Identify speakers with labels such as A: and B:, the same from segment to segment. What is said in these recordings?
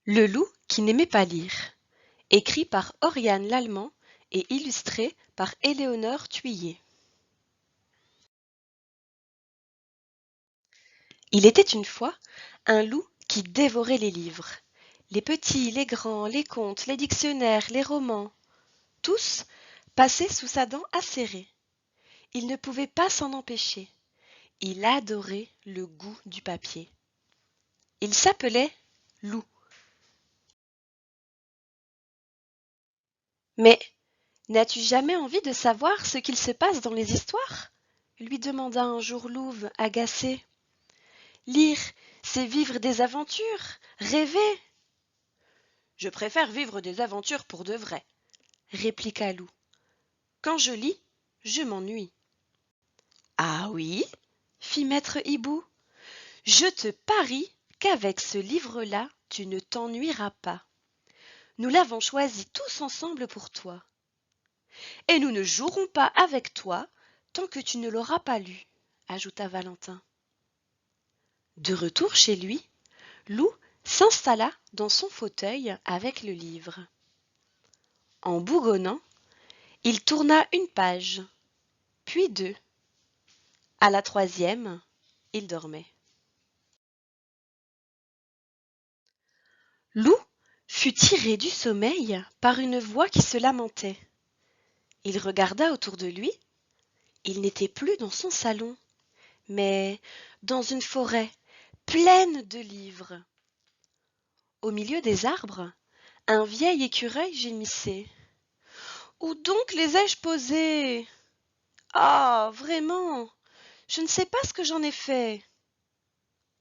A: Le loup qui n'aimait pas lire, écrit par Oriane Lallemand et illustré par Éléonore Thuillier. Il était une fois un loup qui dévorait les livres. Les petits, les grands, les contes, les dictionnaires, les romans, tous passaient sous sa dent acérée. Il ne pouvait pas s'en empêcher. Il adorait le goût du papier. Il s'appelait Loup. Mais n'as-tu jamais envie de savoir ce qu'il se passe dans les histoires? Lui demanda un jour Louve, agacé. Lire, c'est vivre des aventures, rêver. Je préfère vivre des aventures pour de vrai, répliqua Loup. Quand je lis, je m'ennuie. Ah oui? Fit maître Hibou. Je te parie qu'avec ce livre-là, tu ne t'ennuieras pas. Nous l'avons choisi tous ensemble pour toi. Et nous ne jouerons pas avec toi tant que tu ne l'auras pas lu, ajouta Valentin. De retour chez lui, Loup s'installa dans son fauteuil avec le livre. En bougonnant, il tourna une page, puis deux. À la troisième, il dormait. Loup fut tiré du sommeil par une voix qui se lamentait. Il regarda autour de lui. Il n'était plus dans son salon, mais dans une forêt pleine de livres. Au milieu des arbres, un vieil écureuil gémissait. Où donc les ai-je posés? Ah, vraiment, je ne sais pas ce que j'en ai fait.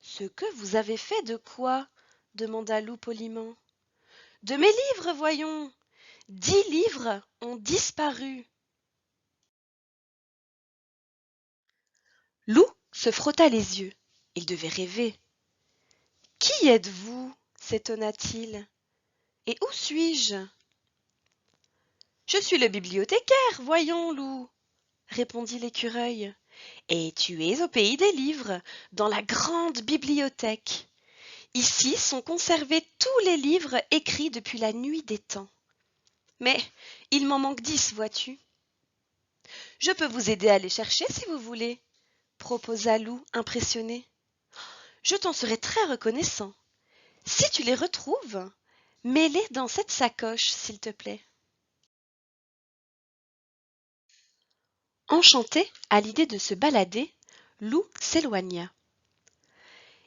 A: Ce que vous avez fait de quoi? Demanda Loup poliment. De mes livres, voyons. 10 livres ont disparu. Loup se frotta les yeux. Il devait rêver. Qui êtes-vous? S'étonna-t-il. Et où suis-je? Je suis le bibliothécaire, voyons, Loup, répondit l'écureuil. Et tu es au pays des livres, dans la grande bibliothèque. Ici sont conservés tous les livres écrits depuis la nuit des temps. Mais il m'en manque 10, vois-tu. Je peux vous aider à les chercher si vous voulez, proposa Loup, impressionné. Je t'en serai très reconnaissant. Si tu les retrouves, mets-les dans cette sacoche, s'il te plaît. Enchanté à l'idée de se balader, Loup s'éloigna.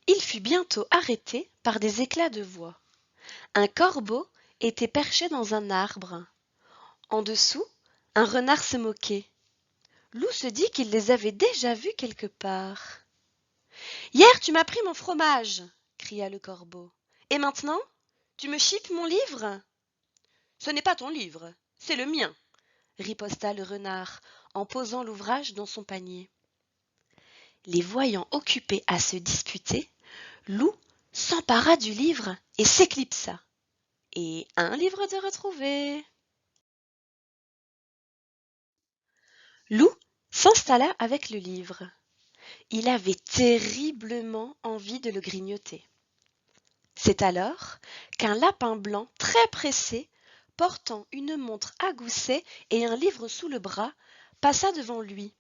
A: Il fut bientôt arrêté par des éclats de voix. Un corbeau était perché dans un arbre. En dessous, un renard se moquait. Loup se dit qu'il les avait déjà vus quelque part. Hier, tu m'as pris mon fromage, cria le corbeau. Et maintenant, tu me chipes mon livre? Ce n'est pas ton livre, c'est le mien, riposta le renard en posant l'ouvrage dans son panier. Les voyant occupés à se disputer, Loup s'empara du livre et s'éclipsa. Et un livre de retrouvé. Loup s'installa avec le livre. Il avait terriblement envie de le grignoter. C'est alors qu'un lapin blanc très pressé, portant une montre à gousset et un livre sous le bras, passa devant lui.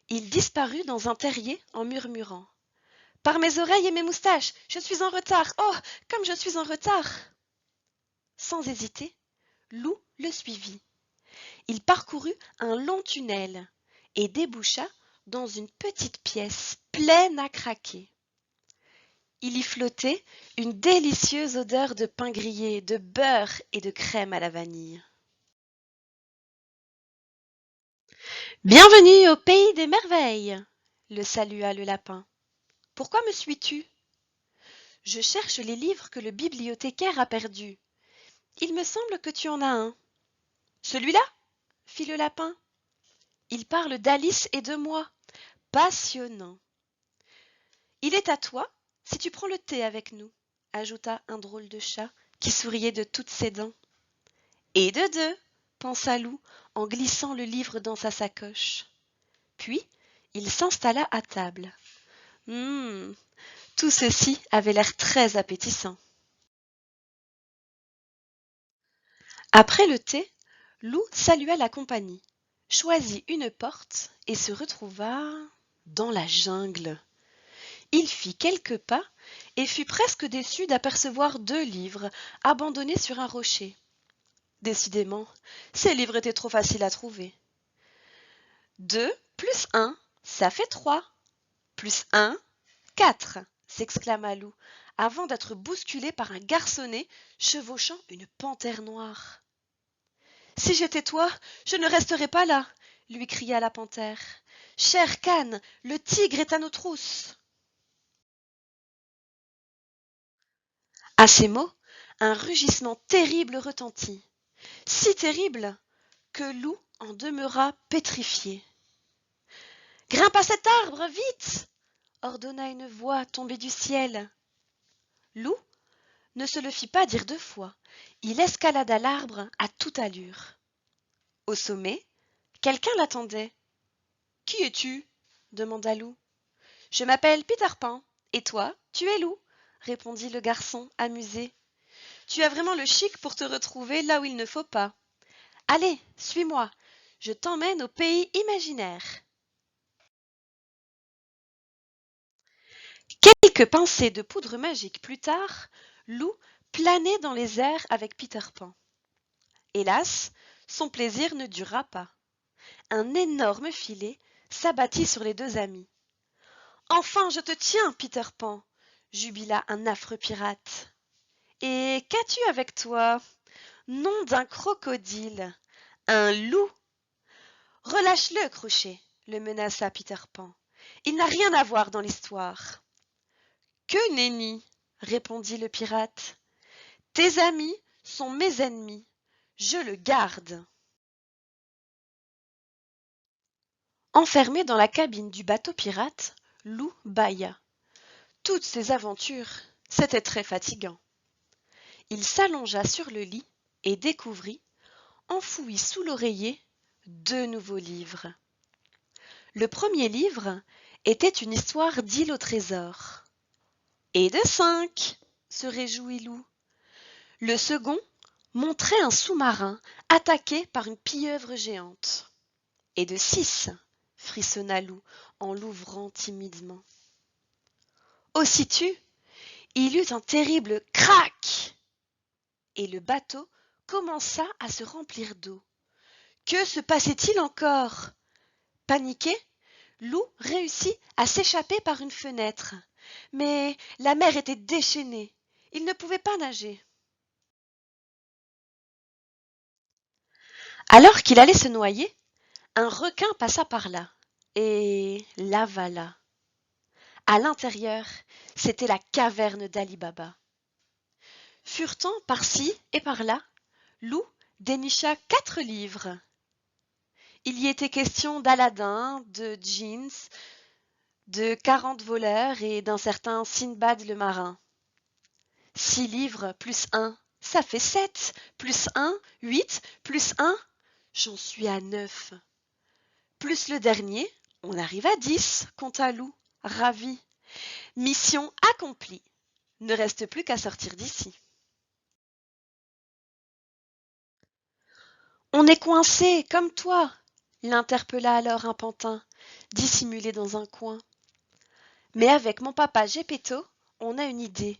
A: Il disparut dans un terrier en murmurant. Par mes oreilles et mes moustaches, je suis en retard. Oh, comme je suis en retard. Sans hésiter, Loup le suivit. Il parcourut un long tunnel et déboucha dans une petite pièce pleine à craquer. Il y flottait une délicieuse odeur de pain grillé, de beurre et de crème à la vanille. Bienvenue au pays des merveilles, le salua le lapin. Pourquoi me suis-tu? Je cherche les livres que le bibliothécaire a perdus. Il me semble que tu en as un. Celui-là? Fit le lapin. Il parle d'Alice et de moi. Passionnant. Il est à toi si tu prends le thé avec nous, ajouta un drôle de chat qui souriait de toutes ses dents. Et de deux, pensa Loup en glissant le livre dans sa sacoche. Puis il s'installa à table. Tout ceci avait l'air très appétissant. Après le thé, Loup salua la compagnie, choisit une porte et se retrouva dans la jungle. Il fit quelques pas et fut presque déçu d'apercevoir 2 livres abandonnés sur un rocher. Décidément, ces livres étaient trop faciles à trouver. 2 plus 1, ça fait 3. Plus 1, 4, s'exclama Loup, avant d'être bousculé par un garçonnet chevauchant une panthère noire. Si j'étais toi, je ne resterais pas là, lui cria la panthère. Cher Khan, le tigre est à nos trousses. À ces mots, un rugissement terrible retentit, si terrible que Loup en demeura pétrifié. Grimpe à cet arbre, vite, ordonna une voix tombée du ciel. Loup ne se le fit pas dire 2 fois. Il escalada l'arbre à toute allure. Au sommet, quelqu'un l'attendait. Qui es-tu? Demanda Loup. Je m'appelle Peter Pan. Et toi, tu es Loup, répondit le garçon, amusé. Tu as vraiment le chic pour te retrouver là où il ne faut pas. Allez, suis-moi, je t'emmène au pays imaginaire. Quelques pincées de poudre magique plus tard, Loup planait dans les airs avec Peter Pan. Hélas, son plaisir ne dura pas. Un énorme filet s'abattit sur les 2 amis. Enfin, je te tiens, Peter Pan, jubila un affreux pirate. Et qu'as-tu avec toi? Nom d'un crocodile, un loup. Relâche-le, Crochet, le menaça Peter Pan. Il n'a rien à voir dans l'histoire. Que nenni, répondit le pirate. Tes amis sont mes ennemis. Je le garde. Enfermé dans la cabine du bateau pirate, Loup bâilla. Toutes ces aventures, c'était très fatigant. Il s'allongea sur le lit et découvrit, enfoui sous l'oreiller, 2 nouveaux livres. Le premier livre était une histoire d'île au trésor. Et de 5, se réjouit Loup. Le second montrait un sous-marin attaqué par une pieuvre géante. Et de 6, frissonna Loup en l'ouvrant timidement. Aussitôt, il eut un terrible crac et le bateau commença à se remplir d'eau. Que se passait-il encore? Paniqué, Loup réussit à s'échapper par une fenêtre. Mais la mer était déchaînée. Il ne pouvait pas nager. Alors qu'il allait se noyer, un requin passa par là et l'avala. À l'intérieur, c'était la caverne d'Ali Baba. Furetant par-ci et par-là, Loup dénicha 4 livres. Il y était question d'Aladin, de Jeans, de 40 voleurs et d'un certain Sinbad le marin. 6 livres plus 1, ça fait 7, plus 1, 8, plus 1, j'en suis à 9. Plus le dernier, on arrive à 10, compta Loup, ravi. Mission accomplie. Ne reste plus qu'à sortir d'ici. On est coincé, comme toi, l'interpella alors un pantin, dissimulé dans un coin. Mais avec mon papa Geppetto, on a une idée.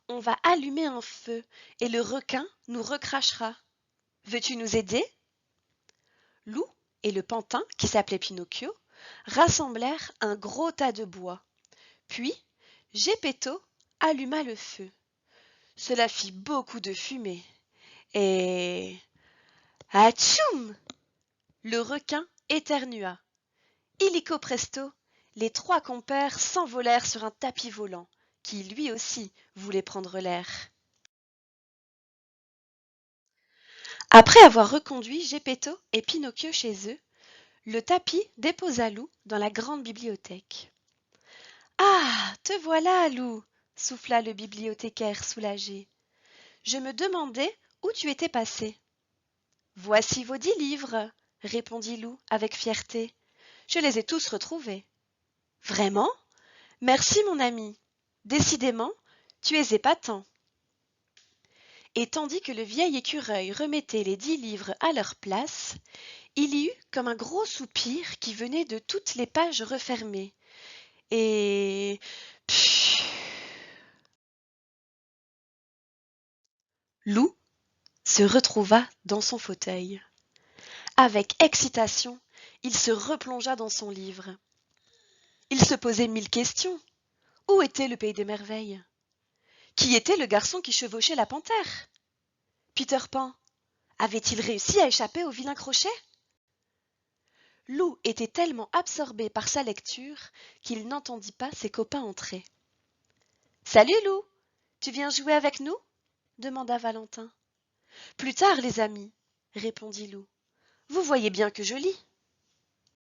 A: On va allumer un feu et le requin nous recrachera. Veux-tu nous aider? Loup et le pantin, qui s'appelait Pinocchio, rassemblèrent un gros tas de bois. Puis, Geppetto alluma le feu. Cela fit beaucoup de fumée. Et... Atchoum! Le requin éternua. Illico presto, les 3 compères s'envolèrent sur un tapis volant, qui lui aussi voulait prendre l'air. Après avoir reconduit Geppetto et Pinocchio chez eux, le tapis déposa Loup dans la grande bibliothèque. Ah, te voilà, Loup, souffla le bibliothécaire soulagé. Je me demandais où tu étais passé. Voici vos 10 livres, répondit Loup avec fierté. Je les ai tous retrouvés. Vraiment? Merci, mon ami. Décidément, tu es épatant. Et tandis que le vieil écureuil remettait les 10 livres à leur place, il y eut comme un gros soupir qui venait de toutes les pages refermées. Et... Pfff. Lou se retrouva dans son fauteuil. Avec excitation, il se replongea dans son livre. Il se posait 1000 questions. Où était le pays des merveilles? Qui était le garçon qui chevauchait la panthère? Peter Pan avait-il réussi à échapper au vilain crochet? Lou était tellement absorbé par sa lecture qu'il n'entendit pas ses copains entrer. « Salut Lou, tu viens jouer avec nous ?» demanda Valentin. « Plus tard, les amis, » répondit Lou. « Vous voyez bien que je lis. »